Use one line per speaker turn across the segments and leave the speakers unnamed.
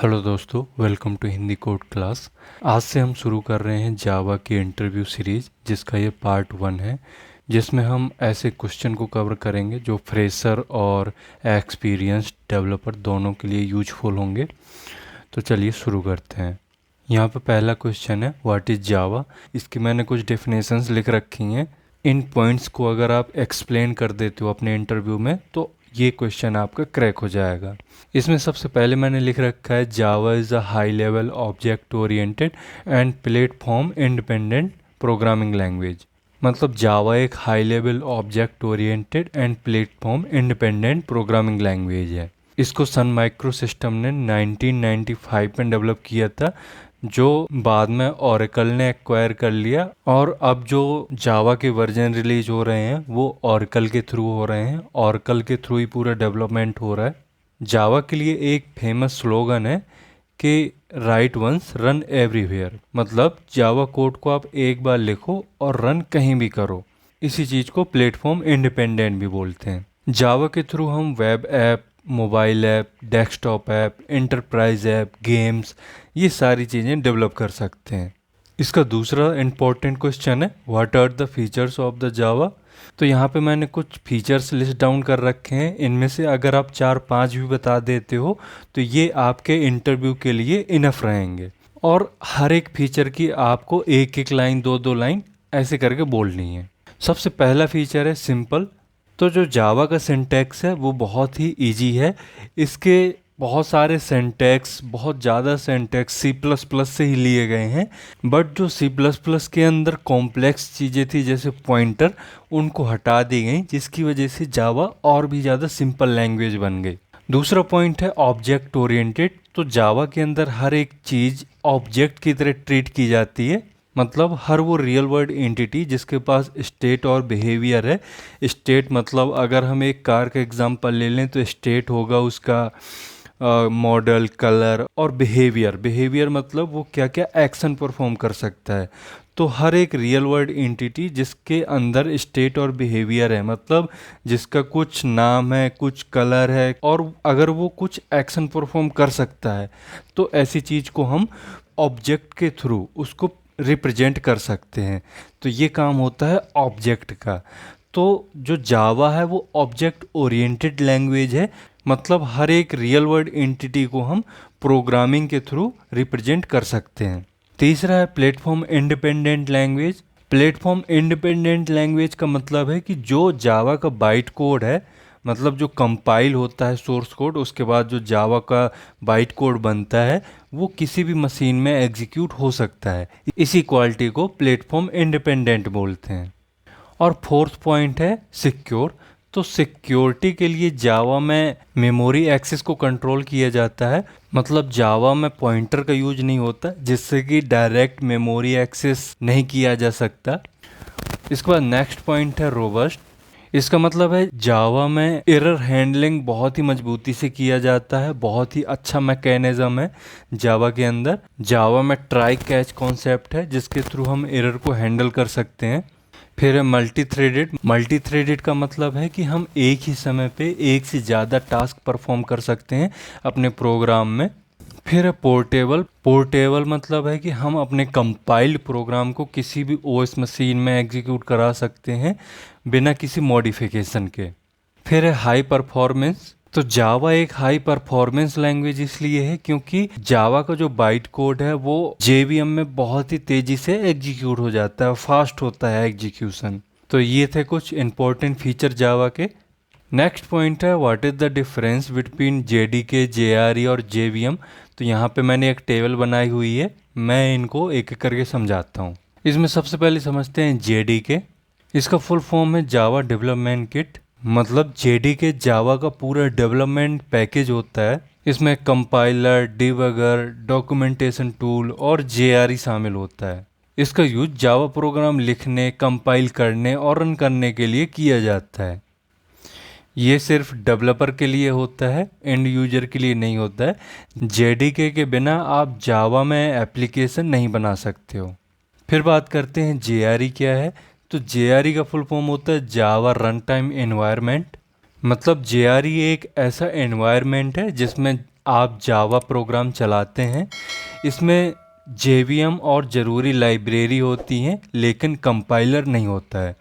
Hello दोस्तों, welcome to Hindi code class. आज से हम शुरू कर रहे हैं जावा की इंटरव्यू सीरीज, जिसका ये पार्ट 1 है, जिसमें हम ऐसे क्वेश्चन को कवर करेंगे जो फ्रेशर और एक्सपीरियंस्ड डेवलपर दोनों के लिए यूजफुल होंगे। तो चलिए शुरू करते हैं। यहाँ पे पहला क्वेश्चन है, व्हाट इज़ जावा। इसकी मैंने कुछ डेफिनेशंस लिख रखी हैं। इन पॉइंट्स को अगर आप एक्सप्लेन कर देते हो अपने इंटरव्यू में तो ये क्वेश्चन आपका क्रैक हो जाएगा। इसमें सबसे पहले मैंने लिख रखा है, जावा is a high level object oriented and platform independent programming language. मतलब जावा एक high level object oriented and platform independent programming language है। इसको सन माइक्रो सिस्टम ने 1995 में डेवलप किया था, जो बाद में ओरेकल ने एक्वायर कर लिया। और अब जो जावा के वर्जन रिलीज हो रहे हैं वो ओरेकल के थ्रू हो रहे हैं। ओरेकल के थ्रू ही पूरा डेवलपमेंट हो रहा है। जावा के लिए एक फेमस स्लोगन है कि राइट वंस रन एवरीवेयर। मतलब जावा कोड को आप एक बार लिखो और रन कहीं भी करो। इसी चीज़ को प्लेटफॉर्म इंडिपेंडेंट भी बोलते हैं। जावा के थ्रू हम web app, mobile app, desktop app, enterprise app, games, ये सारी चीज़ें डेवलप कर सकते हैं। इसका दूसरा इम्पोर्टेंट क्वेश्चन है, what are the features of the Java. तो यहाँ पे मैंने कुछ फीचर्स लिस्ट डाउन कर रखे हैं। इनमें से अगर आप 4-5 भी बता देते हो तो ये आपके इंटरव्यू के लिए इनफ रहेंगे। और हर एक फीचर की आपको एक एक लाइन, दो दो लाइन ऐसे करके बोलनी है। सबसे पहला फीचर है सिंपल। तो जो जावा का सिंटैक्स है वो बहुत ही इजी है। इसके बहुत सारे सिंटैक्स, बहुत ज़्यादा सिंटैक्स सी प्लस प्लस से ही लिए गए हैं। बट जो सी प्लस प्लस के अंदर कॉम्प्लेक्स चीज़ें थी जैसे पॉइंटर, उनको हटा दी गई, जिसकी वजह से जावा और भी ज़्यादा सिंपल लैंग्वेज बन गई। दूसरा पॉइंट है ऑब्जेक्ट ओरिएंटेड। तो जावा के अंदर हर एक चीज़ ऑब्जेक्ट की तरह ट्रीट की जाती है। मतलब हर वो रियल वर्ल्ड एंटिटी जिसके पास स्टेट और बिहेवियर है। स्टेट मतलब अगर हम एक कार का एग्जांपल ले लें तो स्टेट होगा उसका मॉडल, कलर, और बिहेवियर मतलब वो क्या क्या एक्शन परफॉर्म कर सकता है। तो हर एक रियल वर्ल्ड एंटिटी जिसके अंदर स्टेट और बिहेवियर है, मतलब जिसका कुछ नाम है, कुछ कलर है, और अगर वो कुछ एक्शन परफॉर्म कर सकता है, तो ऐसी चीज़ को हम ऑब्जेक्ट के थ्रू उसको रिप्रेजेंट कर सकते हैं। तो ये काम होता है ऑब्जेक्ट का। तो जो जावा है वो ऑब्जेक्ट ओरिएंटेड लैंग्वेज है। मतलब हर एक रियल वर्ल्ड एंटिटी को हम प्रोग्रामिंग के थ्रू रिप्रेजेंट कर सकते हैं। तीसरा है platform independent language. Platform independent language का मतलब है कि जो जावा का बाइट कोड है, मतलब जो कंपाइल होता है सोर्स कोड, उसके बाद जो जावा का बाइट कोड बनता है, वो किसी भी मशीन में एग्जीक्यूट हो सकता है। इसी क्वालिटी को प्लेटफॉर्म इंडिपेंडेंट बोलते हैं। और फोर्थ पॉइंट है सिक्योर। तो सिक्योरिटी के लिए जावा में मेमोरी एक्सेस को कंट्रोल किया जाता है। मतलब जावा में पॉइंटर का यूज नहीं होता, जिससे कि डायरेक्ट मेमोरी एक्सेस नहीं किया जा सकता। इसके बाद नेक्स्ट पॉइंट है रोबस्ट। इसका मतलब है जावा में एरर हैंडलिंग बहुत ही मजबूती से किया जाता है। बहुत ही अच्छा मैकेनिज्म है जावा के अंदर। जावा में ट्राई कैच कॉन्सेप्ट है जिसके थ्रू हम एरर को हैंडल कर सकते हैं। फिर है मल्टी थ्रेडेड। मल्टी थ्रेडेड का मतलब है कि हम एक ही समय पे एक से ज़्यादा टास्क परफॉर्म कर सकते हैं अपने प्रोग्राम में। फिर है पोर्टेबल। पोर्टेबल मतलब है कि हम अपने कंपाइल्ड प्रोग्राम को किसी भी ओएस मशीन में एग्जीक्यूट करा सकते हैं बिना किसी मॉडिफिकेशन के। फिर है हाई परफॉर्मेंस। तो जावा एक हाई परफॉर्मेंस लैंग्वेज इसलिए है क्योंकि जावा का जो बाइट कोड है वो जेवीएम में बहुत ही तेज़ी से एग्जीक्यूट हो जाता है, फास्ट होता है एग्जीक्यूशन। तो ये थे कुछ इंपॉर्टेंट फीचर जावा के। नेक्स्ट पॉइंट है, what is the difference between JDK, JRE और जेवीएम। तो यहाँ पे मैंने एक टेबल बनाई हुई है, मैं इनको एक एक करके समझाता हूँ। इसमें सबसे पहले समझते हैं जेडीके। इसका फुल फॉर्म है जावा डेवलपमेंट किट। मतलब जेडीके जावा का पूरा डेवलपमेंट पैकेज होता है। इसमें कंपाइलर, डिबगर, डॉक्यूमेंटेशन टूल और जेआरई शामिल होता है। इसका यूज जावा प्रोग्राम लिखने, कंपाइल करने और रन करने के लिए किया जाता है। ये सिर्फ डेवलपर के लिए होता है, एंड यूजर के लिए नहीं होता है। जेडीके के बिना आप जावा में एप्लीकेशन नहीं बना सकते हो। फिर बात करते हैं जेआरई क्या है। तो जेआरई का फुल फॉर्म होता है जावा रन टाइम एनवायरनमेंट। मतलब जेआरई एक ऐसा एनवायरनमेंट है जिसमें आप जावा प्रोग्राम चलाते हैं, इसमें जेवीएम और ज़रूरी लाइब्रेरी होती हैं, लेकिन कंपाइलर नहीं होता है,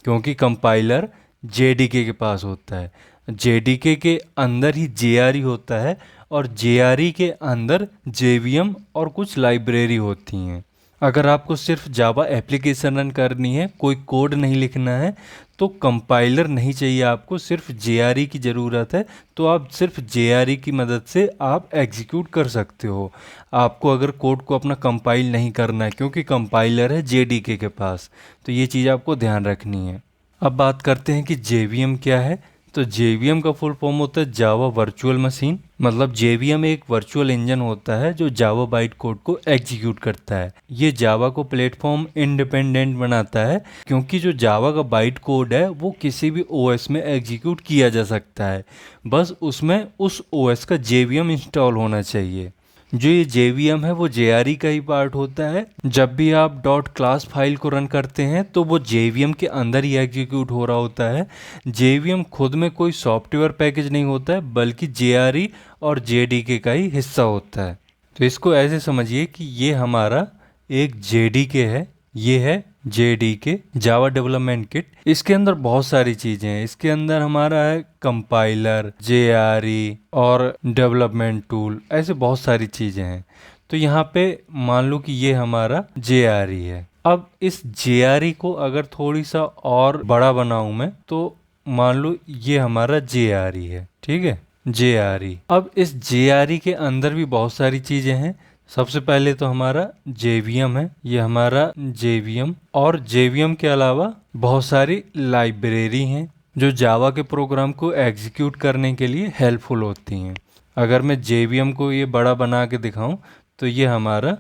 क्योंकि कंपाइलर जेडीके के पास होता है। जेडीके के अंदर ही जेआरई होता है और जेआरई के अंदर जेवीएम और कुछ लाइब्रेरी होती हैं। अगर आपको सिर्फ जावा एप्लीकेशन रन करनी है, कोई कोड नहीं लिखना है, तो कंपाइलर नहीं चाहिए आपको, सिर्फ जेआरई की ज़रूरत है। तो आप सिर्फ जेआरई की मदद से आप एग्जीक्यूट कर सकते हो। आपको अगर कोड को अपना कंपाइल नहीं करना है, क्योंकि कंपाइलर है जेडीके के पास, तो ये चीज़ आपको ध्यान रखनी है। अब बात करते हैं कि जेवीएम क्या है। तो जेवीएम का फुल फॉर्म होता है जावा वर्चुअल मशीन। मतलब जेवीएम एक वर्चुअल इंजन होता है जो जावा बाइट कोड को एग्जीक्यूट करता है। ये जावा को प्लेटफॉर्म इंडिपेंडेंट बनाता है, क्योंकि जो जावा का बाइट कोड है वो किसी भी ओएस में एग्जीक्यूट किया जा सकता है, बस उसमें उस ओएस का जेवीएम इंस्टॉल होना चाहिए। जो ये जेवीएम है वो जेआरई का ही पार्ट होता है। जब भी आप डॉट क्लास फाइल को रन करते हैं तो वो जेवीएम के अंदर ही एग्जीक्यूट हो रहा होता है। जेवीएम खुद में कोई सॉफ्टवेयर पैकेज नहीं होता है, बल्कि जेआरई और जेडीके का ही हिस्सा होता है। तो इसको ऐसे समझिए कि ये हमारा एक जेडीके है, ये है जेडीके जावा डेवलपमेंट किट। इसके अंदर बहुत सारी चीज़ें हैं। इसके अंदर हमारा है कंपाइलर, जेआरई और डेवलपमेंट टूल, ऐसे बहुत सारी चीज़ें हैं। तो यहाँ पे मान लो कि ये हमारा जेआरई है। अब इस जेआरई को अगर थोड़ी सा और बड़ा बनाऊं मैं, तो मान लो ये हमारा जेआरई है, ठीक है, जेआरई। अब इस जेआरई के अंदर भी बहुत सारी चीज़ें हैं। सबसे पहले तो हमारा जेवीएम है, ये हमारा जेवीएम, और जेवीएम के अलावा बहुत सारी लाइब्रेरी हैं जो जावा के प्रोग्राम को एग्जीक्यूट करने के लिए हेल्पफुल होती हैं। अगर मैं जेवीएम को ये बड़ा बना के दिखाऊं तो ये हमारा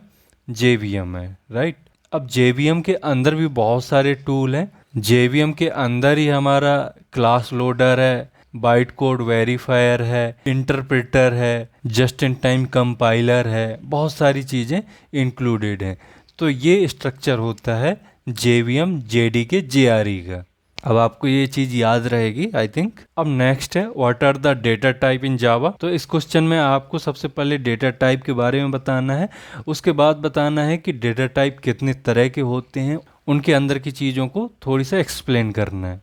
जेवीएम है, राइट। अब जेवीएम के अंदर भी बहुत सारे टूल हैं। जेवीएम के अंदर ही हमारा क्लास लोडर है, बाइट कोड वेरीफायर है, इंटरप्रेटर है, जस्ट इन टाइम कंपाइलर है, बहुत सारी चीज़ें इंक्लूडेड हैं। तो ये स्ट्रक्चर होता है जेवीएम जेडीके जेआरई का। अब आपको ये चीज़ याद रहेगी आई थिंक। अब नेक्स्ट है what are the data type in Java. तो इस क्वेश्चन में आपको सबसे पहले डेटा टाइप के बारे में बताना है, उसके बाद बताना है कि डेटा टाइप कितने तरह के होते हैं, उनके अंदर की चीज़ों को थोड़ी सा एक्सप्लेन करना है।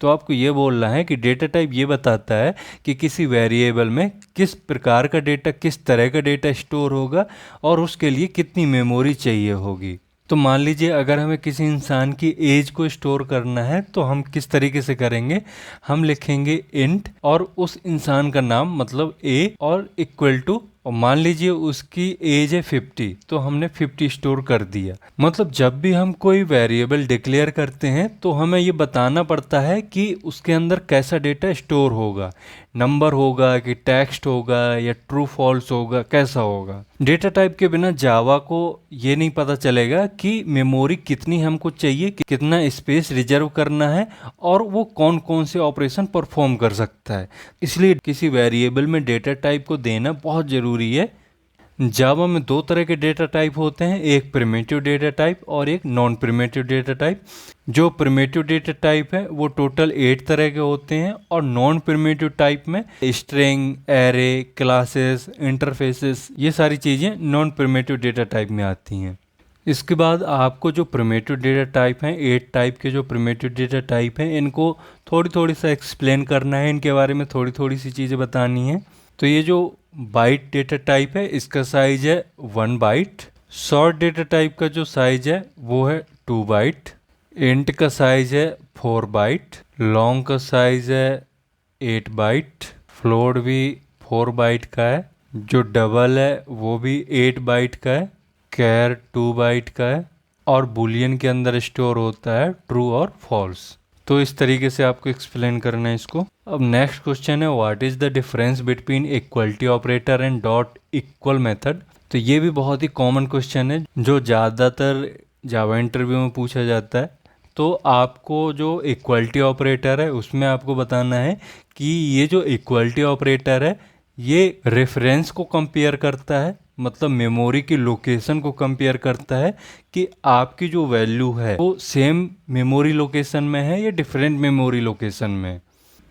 तो आपको ये बोलना है कि डेटा टाइप ये बताता है कि किसी वेरिएबल में किस प्रकार का डेटा, किस तरह का डेटा स्टोर होगा और उसके लिए कितनी मेमोरी चाहिए होगी। तो मान लीजिए अगर हमें किसी इंसान की एज को स्टोर करना है तो हम किस तरीके से करेंगे, हम लिखेंगे इंट और उस इंसान का नाम मतलब ए और इक्वल टू, और मान लीजिए उसकी एज है 50, तो हमने 50 स्टोर कर दिया। मतलब जब भी हम कोई वेरिएबल डिक्लेयर करते हैं तो हमें ये बताना पड़ता है कि उसके अंदर कैसा डेटा स्टोर होगा, नंबर होगा कि टेक्स्ट होगा या ट्रू फॉल्स होगा, कैसा होगा। डेटा टाइप के बिना जावा को ये नहीं पता चलेगा कि मेमोरी कितनी हमको चाहिए, कि कितना स्पेस रिजर्व करना है और वो कौन कौन से ऑपरेशन परफॉर्म कर सकता है। इसलिए किसी वेरिएबल में डेटा टाइप को देना बहुत ज़रूरी है। जावा में दो तरह के डेटा टाइप होते हैं, एक प्रिमिटिव डेटा टाइप और एक नॉन प्रिमिटिव डेटा टाइप। जो प्रिमिटिव डेटा टाइप है वो टोटल 8 तरह के होते हैं, और नॉन प्रिमिटिव टाइप में स्ट्रिंग, एरे, क्लासेस, इंटरफेसेस, ये सारी चीज़ें नॉन प्रिमिटिव डेटा टाइप में आती हैं। इसके बाद आपको जो प्रिमिटिव डेटा टाइप हैं, 8 टाइप के जो प्रिमिटिव डेटा टाइप हैं, इनको थोड़ी थोड़ी सा एक्सप्लेन करना है, इनके बारे में थोड़ी थोड़ी सी चीज़ें बतानी है। तो ये जो बाइट डेटा टाइप है इसका साइज है 1 बाइट। शॉर्ट डेटा टाइप का जो साइज है वो है 2 बाइट। इंट का साइज है 4 बाइट। लॉन्ग का साइज है 8 बाइट। फ्लोट भी 4 बाइट का है। जो डबल है वो भी 8 बाइट का है। कैर 2 बाइट का है, और बुलियन के अंदर स्टोर होता है ट्रू और फॉल्स। तो इस तरीके से आपको एक्सप्लेन करना है इसको। अब नेक्स्ट क्वेश्चन है what is the difference between equality operator and dot equal method. तो ये भी बहुत ही कॉमन क्वेश्चन है जो ज़्यादातर जावा इंटरव्यू में पूछा जाता है। तो आपको जो इक्वलिटी ऑपरेटर है उसमें आपको बताना है कि ये जो इक्वलिटी ऑपरेटर है ये रेफरेंस को कंपेयर करता है, मतलब मेमोरी की लोकेशन को कंपेयर करता है कि आपकी जो वैल्यू है वो सेम मेमोरी लोकेशन में है या डिफरेंट मेमोरी लोकेशन में।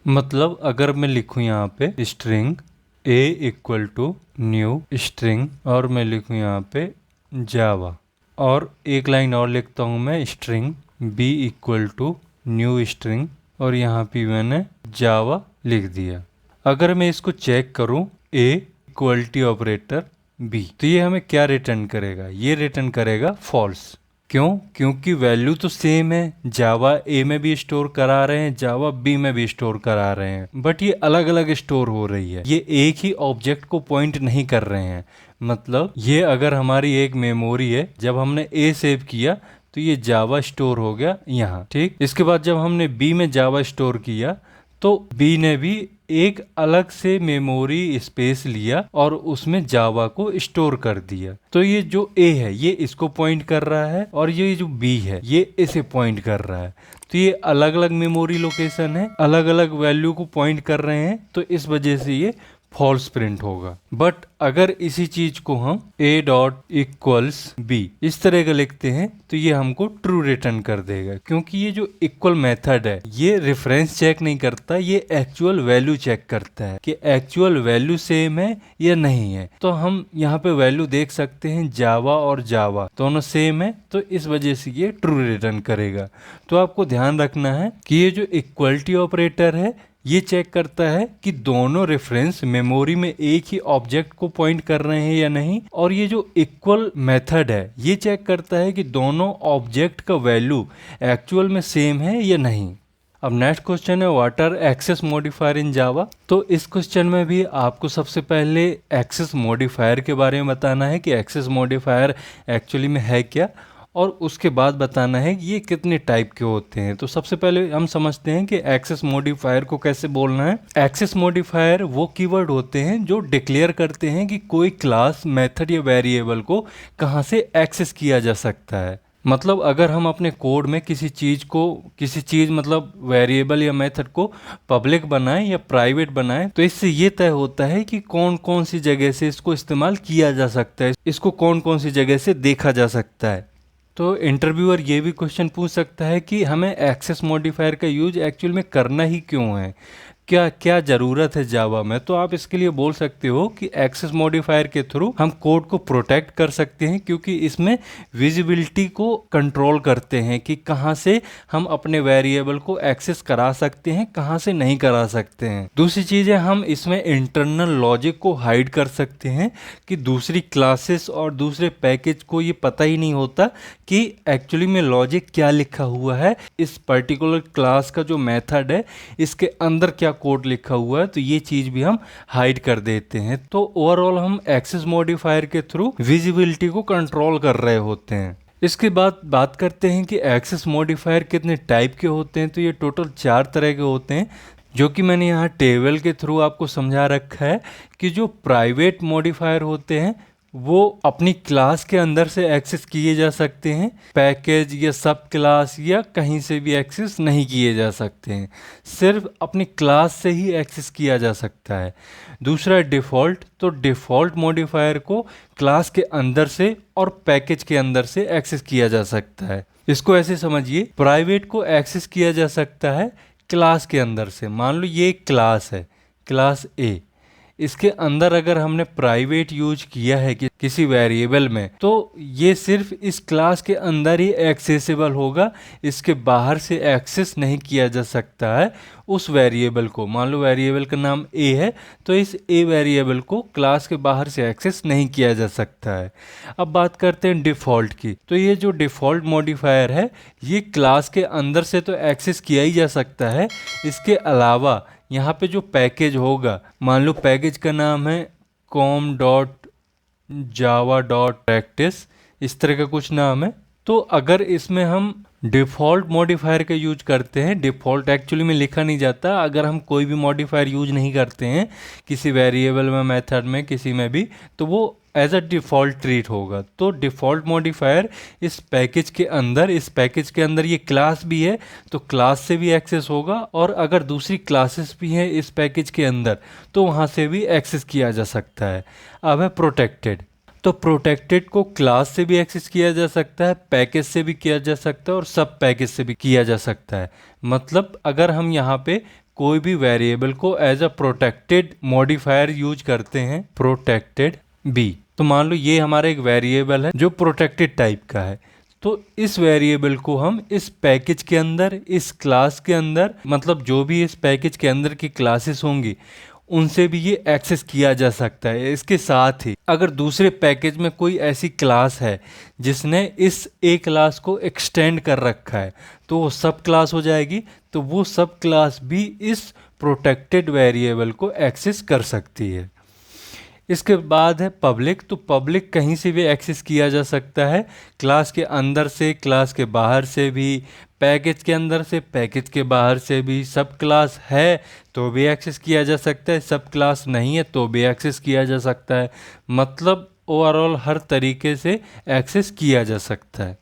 मतलब अगर मैं लिखूं यहाँ पे string a equal to new string और मैं लिखूँ यहाँ पे जावा, और एक लाइन और लिखता हूँ मैं string b equal to new string और यहाँ पे मैंने जावा लिख दिया। अगर मैं इसको चेक करूँ ए इक्वलिटी ऑपरेटर बी, तो ये हमें क्या रिटर्न करेगा? ये रिटर्न करेगा फॉल्स। क्यों? क्योंकि वैल्यू तो सेम है, जावा ए में भी स्टोर करा रहे हैं, जावा बी में भी स्टोर करा रहे हैं, बट ये अलग अलग स्टोर हो रही है, ये एक ही ऑब्जेक्ट को पॉइंट नहीं कर रहे हैं। मतलब ये अगर हमारी एक मेमोरी है, जब हमने ए सेव किया तो ये जावा स्टोर हो गया यहाँ, ठीक। इसके बाद जब हमने बी में जावा स्टोर किया तो बी ने भी एक अलग से मेमोरी स्पेस लिया और उसमें जावा को स्टोर कर दिया। तो ये जो ए है ये इसको पॉइंट कर रहा है और ये जो बी है ये इसे पॉइंट कर रहा है। तो ये अलग अलग मेमोरी लोकेशन है, अलग अलग वैल्यू को पॉइंट कर रहे हैं, तो इस वजह से ये फॉल्स प्रिंट होगा। बट अगर इसी चीज को हम a डॉट इक्वल्स b इस तरह का लिखते हैं तो ये हमको ट्रू रिटर्न कर देगा, क्योंकि ये जो इक्वल मेथड है ये रेफरेंस चेक नहीं करता, ये एक्चुअल वैल्यू चेक करता है कि एक्चुअल वैल्यू सेम है या नहीं है। तो हम यहाँ पे वैल्यू देख सकते हैं जावा और जावा दोनों सेम है, तो इस वजह से ये ट्रू रिटर्न करेगा। तो आपको ध्यान रखना है कि ये जो इक्वलिटी ऑपरेटर है ये चेक करता है कि दोनों रेफरेंस मेमोरी में एक ही ऑब्जेक्ट को पॉइंट कर रहे हैं या नहीं, और ये जो इक्वल मेथड है ये चेक करता है कि दोनों ऑब्जेक्ट का वैल्यू एक्चुअल में सेम है या नहीं। अब नेक्स्ट क्वेश्चन है what are access modifier in Java. तो इस क्वेश्चन में भी आपको सबसे पहले एक्सेस मॉडिफायर के बारे में बताना है कि एक्सेस मॉडिफायर एक्चुअली में है क्या, और उसके बाद बताना है कि ये कितने टाइप के होते हैं। तो सबसे पहले हम समझते हैं कि एक्सेस मॉडिफायर को कैसे बोलना है। एक्सेस मॉडिफायर वो कीवर्ड होते हैं जो डिक्लेयर करते हैं कि कोई क्लास, मेथड या वेरिएबल को कहाँ से एक्सेस किया जा सकता है। मतलब अगर हम अपने कोड में किसी चीज़ मतलब वेरिएबल या मेथड को पब्लिक बनाएं या प्राइवेट बनाएं, तो इससे ये तय होता है कि कौन कौन सी जगह से इसको इस्तेमाल किया जा सकता है, इसको कौन कौन सी जगह से देखा जा सकता है। तो इंटरव्यूअर ये भी क्वेश्चन पूछ सकता है कि हमें एक्सेस मॉडिफायर का यूज एक्चुअल में करना ही क्यों है, क्या क्या ज़रूरत है जावा में। तो आप इसके लिए बोल सकते हो कि एक्सेस मॉडिफायर के थ्रू हम कोड को प्रोटेक्ट कर सकते हैं, क्योंकि इसमें विजिबिलिटी को कंट्रोल करते हैं कि कहाँ से हम अपने वेरिएबल को एक्सेस करा सकते हैं, कहाँ से नहीं करा सकते हैं। दूसरी चीज़ है हम इसमें इंटरनल लॉजिक को हाइड कर सकते हैं कि दूसरी क्लासेस और दूसरे पैकेज को ये पता ही नहीं होता कि एक्चुअली में लॉजिक क्या लिखा हुआ है, इस पर्टिकुलर क्लास का जो मेथड है इसके अंदर क्या कोड लिखा हुआ है, तो ये चीज भी हम हाइड कर देते हैं। तो ओवरऑल हम एक्सेस मॉडिफायर के थ्रू विजिबिलिटी को कंट्रोल कर रहे होते हैं। इसके बाद बात करते हैं कि एक्सेस मॉडिफायर कितने टाइप के होते हैं। तो ये टोटल 4 तरह के होते हैं, जो कि मैंने यहाँ टेबल के थ्रू आपको समझा रखा है कि जो प्राइवेट मॉडिफायर होते हैं वो अपनी क्लास के अंदर से एक्सेस किए जा सकते हैं, पैकेज या सब क्लास या कहीं से भी एक्सेस नहीं किए जा सकते हैं, सिर्फ अपनी क्लास से ही एक्सेस किया जा सकता है। दूसरा डिफ़ॉल्ट, तो डिफ़ॉल्ट मॉडिफायर को क्लास के अंदर से और पैकेज के अंदर से एक्सेस किया जा सकता है। इसको ऐसे समझिए, प्राइवेट को एक्सेस किया जा सकता है क्लास के अंदर से। मान लो ये एक क्लास है, क्लास ए, इसके अंदर अगर हमने प्राइवेट यूज किया है कि किसी वेरिएबल में, तो ये सिर्फ इस क्लास के अंदर ही एक्सेसिबल होगा, इसके बाहर से एक्सेस नहीं किया जा सकता है उस वेरिएबल को। मान लो वेरिएबल का नाम ए है, तो इस ए वेरिएबल को क्लास के बाहर से एक्सेस नहीं किया जा सकता है। अब बात करते हैं डिफ़ॉल्ट की। तो ये जो डिफ़ॉल्ट मॉडिफायर है ये क्लास के अंदर से तो एक्सेस किया ही जा सकता है, इसके अलावा यहाँ पे जो पैकेज होगा, मान लो पैकेज का नाम है com.java.practice, इस तरह का कुछ नाम है, तो अगर इसमें हम डिफ़ॉल्ट मॉडिफायर का यूज करते हैं, डिफ़ॉल्ट एक्चुअली में लिखा नहीं जाता, अगर हम कोई भी मॉडिफायर यूज नहीं करते हैं किसी वेरिएबल में, मेथड में, किसी में भी, तो वो एज अ डिफ़ॉल्ट ट्रीट होगा। तो डिफ़ॉल्ट मॉडिफायर इस पैकेज के अंदर, इस पैकेज के अंदर ये क्लास भी है तो क्लास से भी एक्सेस होगा, और अगर दूसरी क्लासेस भी हैं इस पैकेज के अंदर तो वहाँ से भी एक्सेस किया जा सकता है। अब है प्रोटेक्टेड। तो प्रोटेक्टेड को क्लास से भी एक्सेस किया जा सकता है, पैकेज से भी किया जा सकता है और सब पैकेज से भी किया जा सकता है। मतलब अगर हम यहाँ पे कोई भी वेरिएबल को as a protected modifier use करते हैं, प्रोटेक्टेड बी। तो मान लो ये हमारा एक वेरिएबल है जो प्रोटेक्टेड टाइप का है, तो इस वेरिएबल को हम इस पैकेज के अंदर, इस क्लास के अंदर, मतलब जो भी इस पैकेज के अंदर की क्लासेस होंगी उनसे भी ये एक्सेस किया जा सकता है। इसके साथ ही अगर दूसरे पैकेज में कोई ऐसी क्लास है जिसने इस ए क्लास को एक्सटेंड कर रखा है तो वो सब क्लास हो जाएगी, तो वो सब क्लास भी इस प्रोटेक्टेड वेरिएबल को एक्सेस कर सकती है। इसके बाद है पब्लिक। तो पब्लिक कहीं से भी एक्सेस किया जा सकता है, क्लास के अंदर से, क्लास के बाहर से भी, पैकेज के अंदर से, पैकेज के बाहर से भी। सब क्लास है तो भी एक्सेस किया जा सकता है, सब क्लास नहीं है तो भी एक्सेस किया जा सकता है। मतलब ओवरऑल हर तरीके से एक्सेस किया जा सकता है।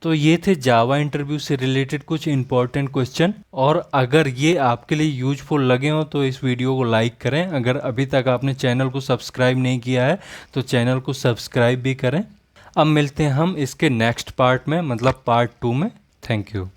तो ये थे जावा इंटरव्यू से रिलेटेड कुछ इंपॉर्टेंट क्वेश्चन, और अगर ये आपके लिए यूजफुल लगे हो तो इस वीडियो को लाइक करें। अगर अभी तक आपने चैनल को सब्सक्राइब नहीं किया है तो चैनल को सब्सक्राइब भी करें। अब मिलते हैं हम इसके नेक्स्ट पार्ट में, मतलब पार्ट 2 में। Thank you.